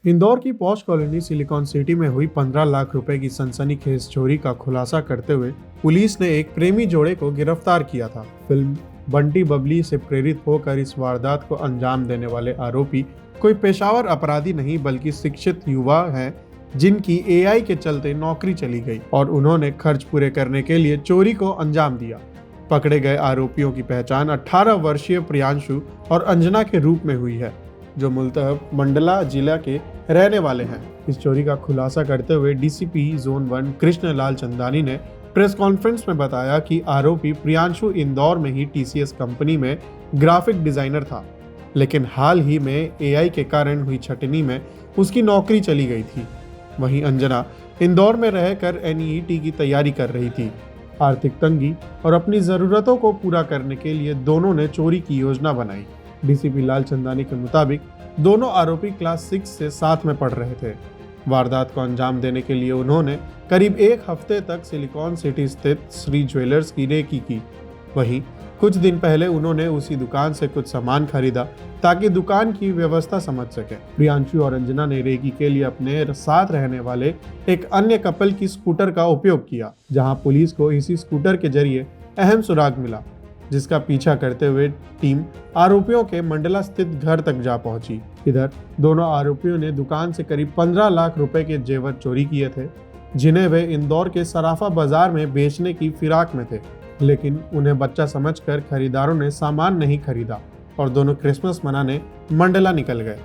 इंदौर की posh colony silicon city में हुई 15 लाख रुपए की सनसनीखेज चोरी का खुलासा करते हुए पुलिस ने एक प्रेमी जोड़े को गिरफ्तार किया था। फिल्म बंटी बबली से प्रेरित होकर इस वारदात को अंजाम देने वाले आरोपी कोई पेशावर अपराधी नहीं बल्कि शिक्षित युवा हैं जिनकी एआई के चलते नौकरी चली गई और उन्होंने खर्च पूरे करने के लिए चोरी को अंजाम दिया। पकड़े गए आरोपियों की पहचान 18 वर्षीय प्रियांशु और अंजना के रूप में हुई है, जो मूलतः मंडला जिला के रहने वाले हैं। इस चोरी का खुलासा करते हुए डीसीपी जोन 1 कृष्णलाल चंदानी ने प्रेस कॉन्फ्रेंस में बताया कि आरोपी प्रियांशु इंदौर में ही टीसीएस कंपनी में ग्राफिक डिजाइनर था, लेकिन हाल ही में एआई के कारण हुई छटनी में उसकी नौकरी चली गई थी। वहीं अंजना इंदौर में रहकर एनईईटी की तैयारी कर रही थी। आर्थिक तंगी और अपनी जरूरतों को पूरा करने के लिए दोनों ने चोरी की योजना बनाई। डीसीपी लाल चंदानी के मुताबिक दोनों आरोपी क्लास 6 से साथ में पढ़ रहे थे। वारदात को अंजाम देने के लिए उन्होंने करीब एक हफ्ते तक सिलिकॉन सिटी स्थित श्री ज्वेलर्स की रेकी की। वहीं कुछ दिन पहले उन्होंने उसी दुकान से कुछ सामान खरीदा ताकि दुकान की व्यवस्था समझ सके। प्रियांशु और अंजना ने रेकी के लिए अपने साथ रहने वाले एक अन्य कपल की स्कूटर का उपयोग किया, जहां पुलिस को इसी स्कूटर के जरिए अहम सुराग मिला, जिसका पीछा करते हुए टीम आरोपियों के मंडला स्थित घर तक जा पहुंची। इधर दोनों आरोपियों ने दुकान से करीब 15 लाख रुपए के जेवर चोरी किए थे, जिन्हें वे इंदौर के सराफा बाजार में बेचने की फिराक में थे, लेकिन उन्हें बच्चा समझकर खरीदारों ने सामान नहीं खरीदा और दोनों क्रिसमस मनाने मंडला निकल गए।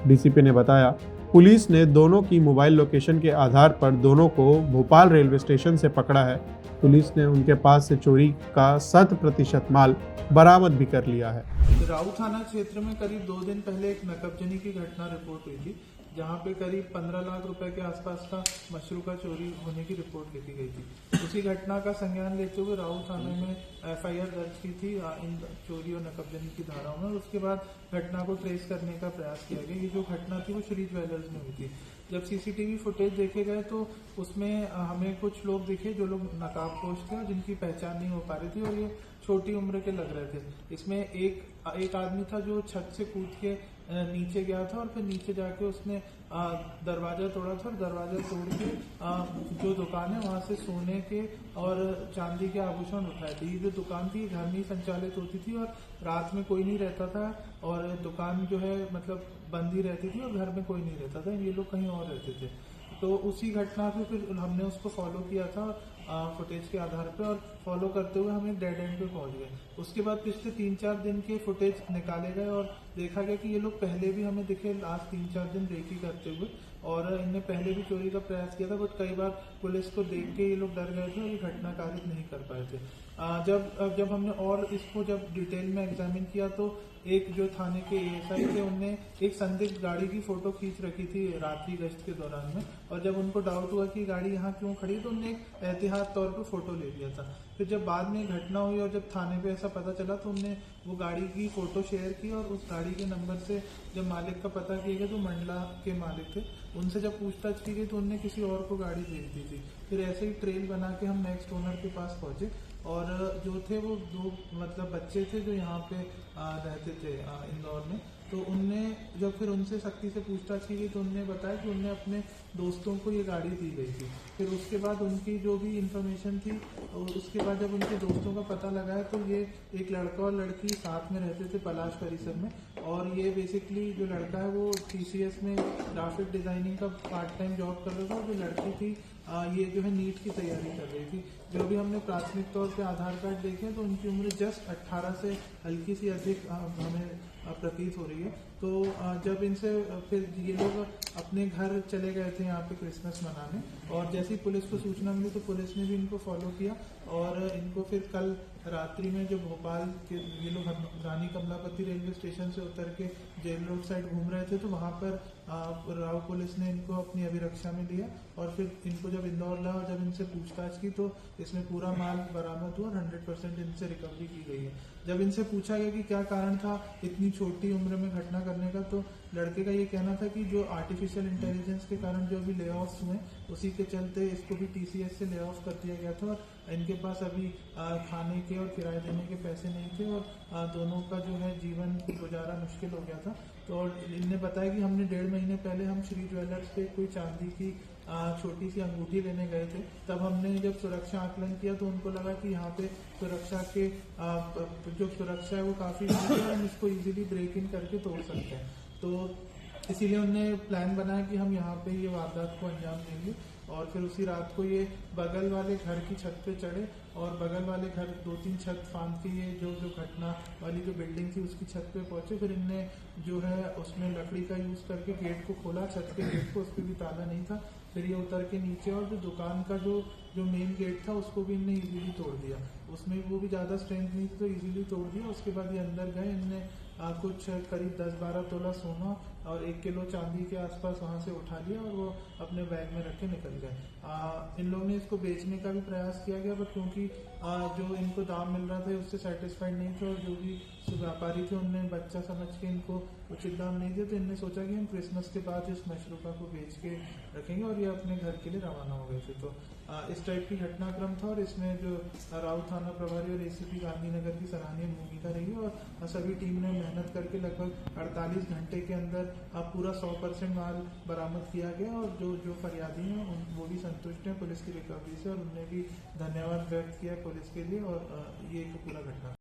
डीसीपी ने बताया, पुलिस ने दोनों की मोबाइल लोकेशन के आधार पर दोनों को भोपाल रेलवे स्टेशन से पकड़ा है। पुलिस ने उनके पास से चोरी का 100% माल बरामद भी कर लिया है। राऊ थाना क्षेत्र में करीब 2 दिन पहले एक नकबजनी की घटना रिपोर्ट हुई थी, जहां पे करीब 15 लाख रुपए के आसपास का मशरू का चोरी होने की रिपोर्ट लिखी गई थी। उसी घटना का संज्ञान लेते हुए राऊ थाने में एफआईआर दर्ज की थी इन चोरी और नकबजनी की धाराओं में। उसके बाद घटना को ट्रेस करने का प्रयास किया गया। ये जो घटना थी वो श्री ज्वेलर्स में हुई थी। जब सीसीटीवी फुटेज देखे गए तो उसमें हमें कुछ लोग दिखे जो लोग नकाबपोश थे और जिनकी पहचान नहीं हो पा रही थी और ये छोटी उम्र के लग रहे थे। इसमें एक आदमी था जो छत से कूद के नीचे गया था और फिर नीचे जाके उसने दरवाजा तोड़ा था और दरवाजा तोड़ के जो दुकान है वहां से सोने के और चांदी के आभूषण उठाए थे। ये जो दुकान थी घर में ही संचालित होती थी और रात में कोई नहीं रहता था और दुकान जो है मतलब बंद ही रहती थी और घर में कोई नहीं रहता था। ये लोग कहीं और रहते थे। तो उसी घटना पे फिर हमने उसको फॉलो किया था फुटेज के आधार पे और फॉलो करते हुए हम एक डेड एंड पे पहुंच गए। उसके बाद पिछले 3-4 दिन के फुटेज निकाले गए और देखा गया कि ये लोग पहले भी हमें दिखे लास्ट 3-4 दिन रेकी करते हुए और इनने पहले भी चोरी का प्रयास किया था, बट कई बार पुलिस को देख के ये लोग डर गए थे और ये घटना कारित नहीं कर पाए थे। जब हमने और इसको जब डिटेल में एग्जामिन किया तो एक जो थाने के एएसआई थे उनने एक संदिग्ध गाड़ी की फोटो खींच रखी थी रात्रि गश्त के दौरान में, और जब उनको डाउट हुआ कि गाड़ी यहाँ क्यों खड़ी तो उनने एक एहतियात तौर पर फोटो ले लिया था। फिर जब बाद में घटना हुई और जब थाने पे ऐसा पता चला तो उनने वो गाड़ी की फोटो शेयर की और उस गाड़ी के नंबर से जब मालिक का पता किया गया तो मंडला के मालिक थे, उनसे जब पूछताछ की गई तो उनने किसी और को गाड़ी भेज दी थी। फिर ऐसे ही ट्रेल बना के हम नेक्स्ट ओनर के पास पहुंचे और जो थे वो 2 मतलब बच्चे थे जो यहाँ पे रहते थे इंदौर में। तो उनने जब फिर उनसे सख्ती से पूछताछ की गई तो उनने बताया कि उनने अपने दोस्तों को ये गाड़ी दी गई थी। फिर उसके बाद उनकी जो भी इंफॉर्मेशन थी और उसके बाद जब उनके दोस्तों का पता लगाया तो ये एक लड़का और लड़की साथ में रहते थे पलाश परिसर में, और ये बेसिकली जो लड़का है वो टीसीएस में ग्राफिक डिजाइनिंग का पार्ट टाइम जॉब कर रहा था और जो लड़की थी ये जो है नीट की तैयारी कर रही थी। जो भी हमने प्राथमिक तौर पे आधार कार्ड देखे तो उनकी उम्र जस्ट 18 से हल्की सी अधिक हमें प्रतीत हो रही है। तो जब इनसे फिर ये लोग अपने घर चले गए थे यहाँ पे क्रिसमस मनाने, और जैसे ही पुलिस को सूचना मिली तो पुलिस ने भी इनको फॉलो किया और इनको फिर कल रात्रि में जो भोपाल के ये लोग रानी कमलापति रेलवे स्टेशन से उतर के जेल रोड साइड घूम रहे थे तो वहाँ पर राव पुलिस ने इनको अपनी अभिरक्षा में लिया और फिर इनको जब इंदौर लाया और जब इनसे पूछताछ की तो इसमें पूरा माल बरामद हुआ, 100% इनसे रिकवरी की गई है। जब इनसे पूछा गया कि क्या कारण था इतनी छोटी उम्र में घटना करने का तो लड़के का ये कहना था कि जो आर्टिफिशियल इंटेलिजेंस के कारण जो अभी ले ऑफ्स हुए उसी के चलते इसको भी टीसीएस से ले ऑफ कर दिया गया था और इनके पास अभी खाने के और किराए देने के पैसे नहीं थे और दोनों का जो है जीवन गुजारा मुश्किल हो गया था। तो इनने बताया कि हमने 1.5 महीने पहले हम श्री ज्वेलर्स पे कोई चांदी की छोटी सी अंगूठी लेने गए थे। तब हमने जब सुरक्षा आकलन किया तो उनको लगा कि यहाँ पे सुरक्षा के जो सुरक्षा है वो काफी वीक है, हम इसको इजीली ब्रेक इन करके तोड़ सकते हैं। तो इसीलिए उन्होंने प्लान बनाया कि हम यहाँ पे ये वारदात को अंजाम देंगे। और फिर उसी रात को ये बगल वाले घर की छत पे चढ़े और बगल वाले घर 2-3 छत फांद के ये जो घटना वाली जो बिल्डिंग थी उसकी छत पे पहुंचे। फिर इनने जो है उसमें लकड़ी का यूज करके गेट को खोला, छत के गेट को, उस पर भी ताला नहीं था। फिर ये उतर के नीचे और जो दुकान का जो मेन गेट था उसको भी इनने इजीली तोड़ दिया। उसमें वो भी ज्यादा स्ट्रेंथ नहीं थी तो इजीली तोड़ दिया। उसके बाद ये अंदर गए, इनने कुछ करीब 10-12 तोला सोना और 1 किलो चांदी के आसपास वहां से उठा लिया और वो अपने बैग में रख के निकल गए। इन लोगों ने इसको बेचने का भी प्रयास किया गया, पर क्योंकि जो इनको दाम मिल रहा था उससे सेटिस्फाइड नहीं थे और जो भी व्यापारी थे उनने बच्चा समझ के इनको उचित दाम नहीं दिया। तो इनने सोचा कि हम क्रिसमस के बाद इस मशरूका को बेच के रखेंगे और ये अपने घर के लिए रवाना हो गए थे। तो इस टाइप की घटनाक्रम था और इसमें जो राउत थाना प्रभारी और एसीपी गांधीनगर की सराहनीय भूमिका रही और सभी टीम ने मेहनत करके लगभग 48 घंटे के अंदर पूरा 100% माल बरामद किया गया। और जो फरियादी हैं वो भी संतुष्ट हैं पुलिस की रिकवरी से और उन्होंने भी धन्यवाद व्यक्त किया पुलिस के लिए। और ये एक पूरा घटना